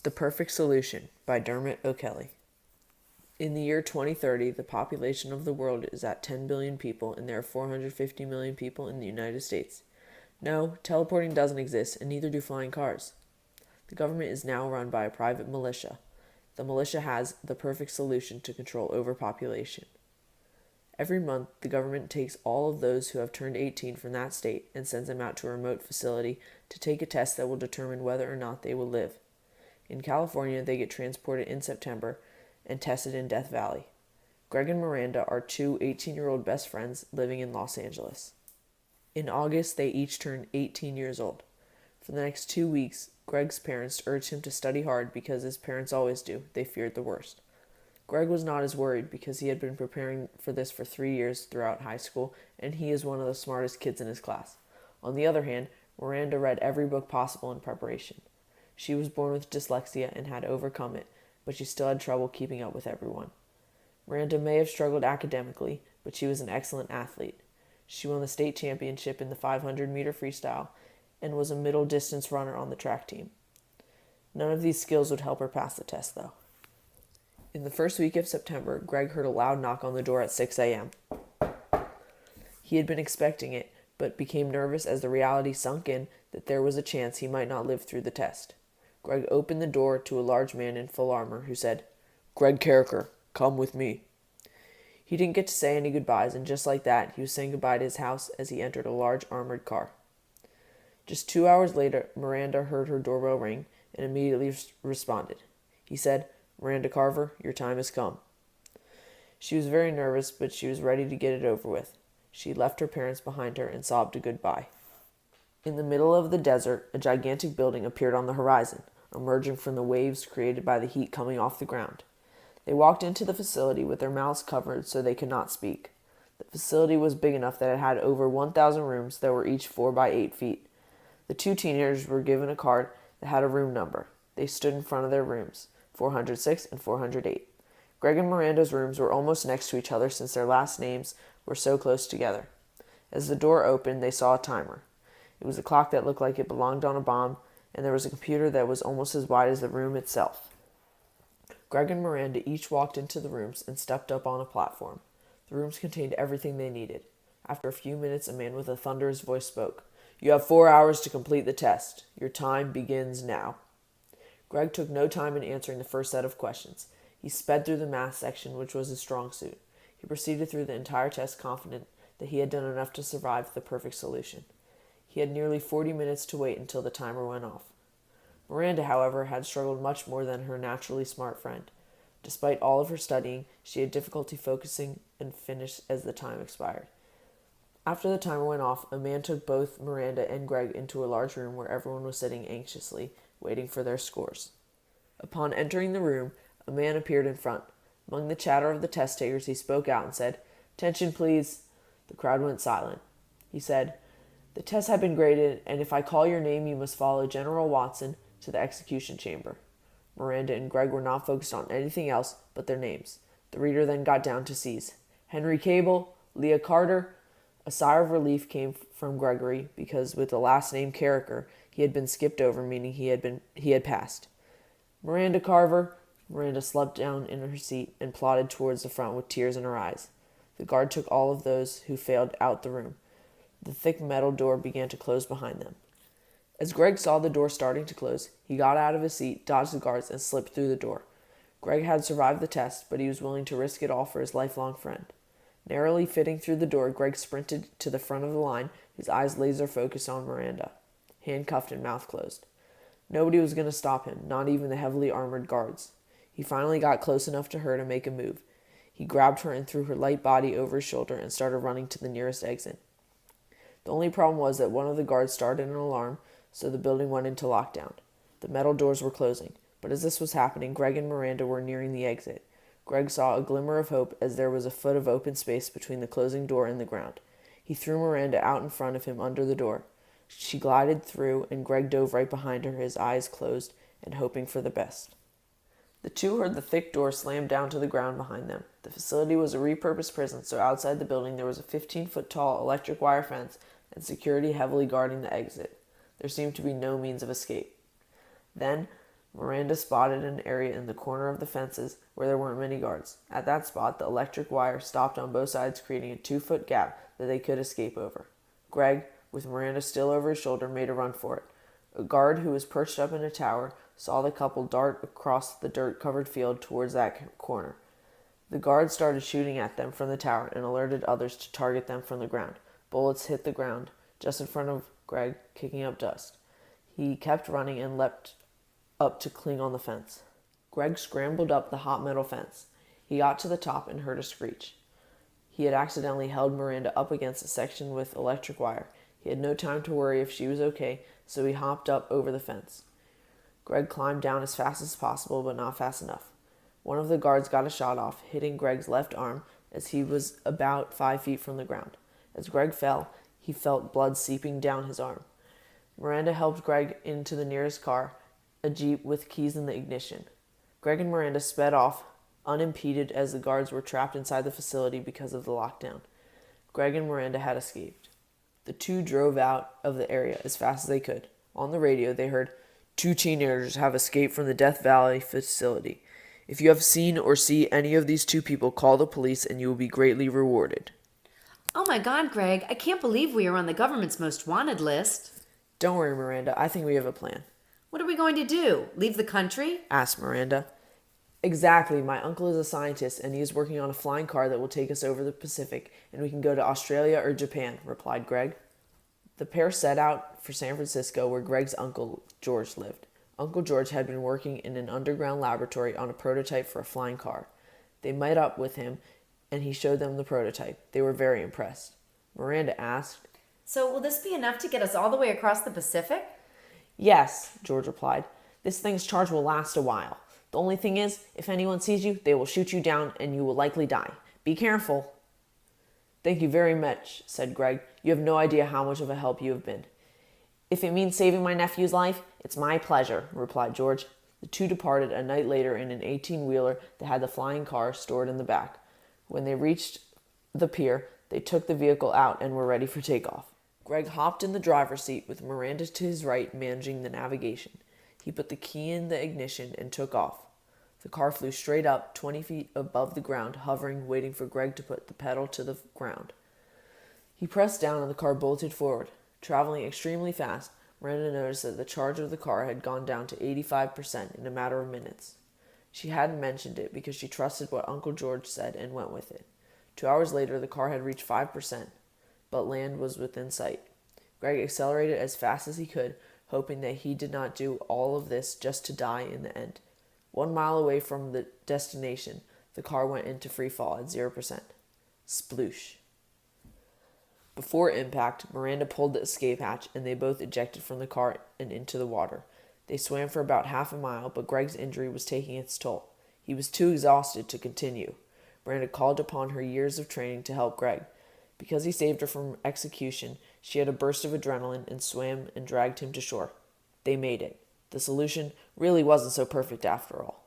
The Perfect Solution by Dermot O'Kelly. In the year 2030, the population of the world is at 10 billion people, and there are 450 million people in the United States. No, teleporting doesn't exist, and neither do flying cars. The government is now run by a private militia. The militia has the perfect solution to control overpopulation. Every month, the government takes all of those who have turned 18 from that state and sends them out to a remote facility to take a test that will determine whether or not they will live. In California, they get transported in September and tested in Death Valley. Greg and Miranda are two 18-year-old best friends living in Los Angeles. In August, they each turn 18 years old. For the next 2 weeks, Greg's parents urged him to study hard because, as parents always do, they feared the worst. Greg was not as worried because he had been preparing for this for 3 years throughout high school, and he is one of the smartest kids in his class. On the other hand, Miranda read every book possible in preparation. She was born with dyslexia and had overcome it, but she still had trouble keeping up with everyone. Miranda may have struggled academically, but she was an excellent athlete. She won the state championship in the 500-meter freestyle and was a middle distance runner on the track team. None of these skills would help her pass the test, though. In the first week of September, Greg heard a loud knock on the door at 6 a.m. He had been expecting it, but became nervous as the reality sunk in that there was a chance he might not live through the test. Greg opened the door to a large man in full armor who said, "Greg Carricker, come with me." He didn't get to say any goodbyes, and just like that, he was saying goodbye to his house as he entered a large armored car. Just 2 hours later, Miranda heard her doorbell ring and immediately responded. He said, "Miranda Carver, your time has come." She was very nervous, but she was ready to get it over with. She left her parents behind her and sobbed a goodbye. In the middle of the desert, a gigantic building appeared on the horizon, emerging from the waves created by the heat coming off the ground. They walked into the facility with their mouths covered so they could not speak. The facility was big enough that it had over 1,000 rooms that were each 4 by 8 feet. The two teenagers were given a card that had a room number. They stood in front of their rooms, 406 and 408. Greg and Miranda's rooms were almost next to each other since their last names were so close together. As the door opened, they saw a timer. It was a clock that looked like it belonged on a bomb, and there was a computer that was almost as wide as the room itself. Greg and Miranda each walked into the rooms and stepped up on a platform. The rooms contained everything they needed. After a few minutes, a man with a thunderous voice spoke. "You have 4 hours to complete the test. Your time begins now." Greg took no time in answering the first set of questions. He sped through the math section, which was his strong suit. He proceeded through the entire test confident that he had done enough to survive the perfect solution. He had nearly 40 minutes to wait until the timer went off. Miranda, however, had struggled much more than her naturally smart friend. Despite all of her studying, she had difficulty focusing and finished as the time expired. After the timer went off, a man took both Miranda and Greg into a large room where everyone was sitting anxiously, waiting for their scores. Upon entering the room, a man appeared in front. Among the chatter of the test takers, he spoke out and said, "Attention, please." The crowd went silent. He said, "The tests have been graded, and if I call your name, you must follow General Watson to the execution chamber." Miranda and Greg were not focused on anything else but their names. The reader then got down to C's. Henry Cable, Leah Carter. A sigh of relief came from Gregory because with the last name Carricker, he had been skipped over, meaning he had passed. Miranda Carver. Miranda slumped down in her seat and plodded towards the front with tears in her eyes. The guard took all of those who failed out the room. The thick metal door began to close behind them. As Greg saw the door starting to close, he got out of his seat, dodged the guards, and slipped through the door. Greg had survived the test, but he was willing to risk it all for his lifelong friend. Narrowly fitting through the door, Greg sprinted to the front of the line, his eyes laser-focused on Miranda, handcuffed and mouth closed. Nobody was going to stop him, not even the heavily armored guards. He finally got close enough to her to make a move. He grabbed her and threw her light body over his shoulder and started running to the nearest exit. The only problem was that one of the guards started an alarm, so the building went into lockdown. The metal doors were closing, but as this was happening, Greg and Miranda were nearing the exit. Greg saw a glimmer of hope as there was a foot of open space between the closing door and the ground. He threw Miranda out in front of him under the door. She glided through, and Greg dove right behind her, his eyes closed and hoping for the best. The two heard the thick door slam down to the ground behind them. The facility was a repurposed prison, so outside the building there was a 15-foot-tall electric wire fence and security heavily guarding the exit. There seemed to be no means of escape. Then, Miranda spotted an area in the corner of the fences where there weren't many guards. At that spot, the electric wire stopped on both sides, creating a 2-foot gap that they could escape over. Greg, with Miranda still over his shoulder, made a run for it. A guard who was perched up in a tower saw the couple dart across the dirt-covered field towards that corner. The guard started shooting at them from the tower and alerted others to target them from the ground. Bullets hit the ground just in front of Greg, kicking up dust. He kept running and leapt up to cling on the fence. Greg scrambled up the hot metal fence. He got to the top and heard a screech. He had accidentally held Miranda up against a section with electric wire. He had no time to worry if she was okay, so he hopped up over the fence. Greg climbed down as fast as possible, but not fast enough. One of the guards got a shot off, hitting Greg's left arm as he was about 5 feet from the ground. As Greg fell, he felt blood seeping down his arm. Miranda helped Greg into the nearest car, a Jeep with keys in the ignition. Greg and Miranda sped off, unimpeded, as the guards were trapped inside the facility because of the lockdown. Greg and Miranda had escaped. The two drove out of the area as fast as they could. On the radio, they heard, "2 teenagers have escaped from the Death Valley facility. If you have seen or see any of these 2 people, call the police and you will be greatly rewarded." Oh my God, Greg, I can't believe we are on the government's most wanted list. "Don't worry, Miranda. I think we have a plan." What are we going to do? Leave the country? Asked Miranda. "Exactly. My uncle is a scientist, and he is working on a flying car that will take us over the Pacific, and we can go to Australia or Japan," replied Greg. The pair set out for San Francisco, where Greg's uncle George lived. Uncle George had been working in an underground laboratory on a prototype for a flying car. They met up with him, and he showed them the prototype. They were very impressed. Miranda asked, So will this be enough to get us all the way across the Pacific? "Yes," George replied. "This thing's charge will last a while. The only thing is, if anyone sees you, they will shoot you down, and you will likely die. Be careful." "Thank you very much," said Greg. "You have no idea how much of a help you have been." "If it means saving my nephew's life, it's my pleasure," replied George. The two departed a night later in an 18-wheeler that had the flying car stored in the back. When they reached the pier, they took the vehicle out and were ready for takeoff. Greg hopped in the driver's seat with Miranda to his right, managing the navigation. He put the key in the ignition and took off. The car flew straight up, 20 feet above the ground, hovering, waiting for Greg to put the pedal to the ground. He pressed down and the car bolted forward. Traveling extremely fast, Miranda noticed that the charge of the car had gone down to 85% in a matter of minutes. She hadn't mentioned it because she trusted what Uncle George said and went with it. 2 hours later, the car had reached 5%, but land was within sight. Greg accelerated as fast as he could, hoping that he did not do all of this just to die in the end. 1 mile away from the destination, the car went into free fall at 0%. Sploosh. Before impact, Miranda pulled the escape hatch and they both ejected from the car and into the water. They swam for about half a mile, but Greg's injury was taking its toll. He was too exhausted to continue. Miranda called upon her years of training to help Greg. Because he saved her from execution, she had a burst of adrenaline and swam and dragged him to shore. They made it. The solution really wasn't so perfect after all.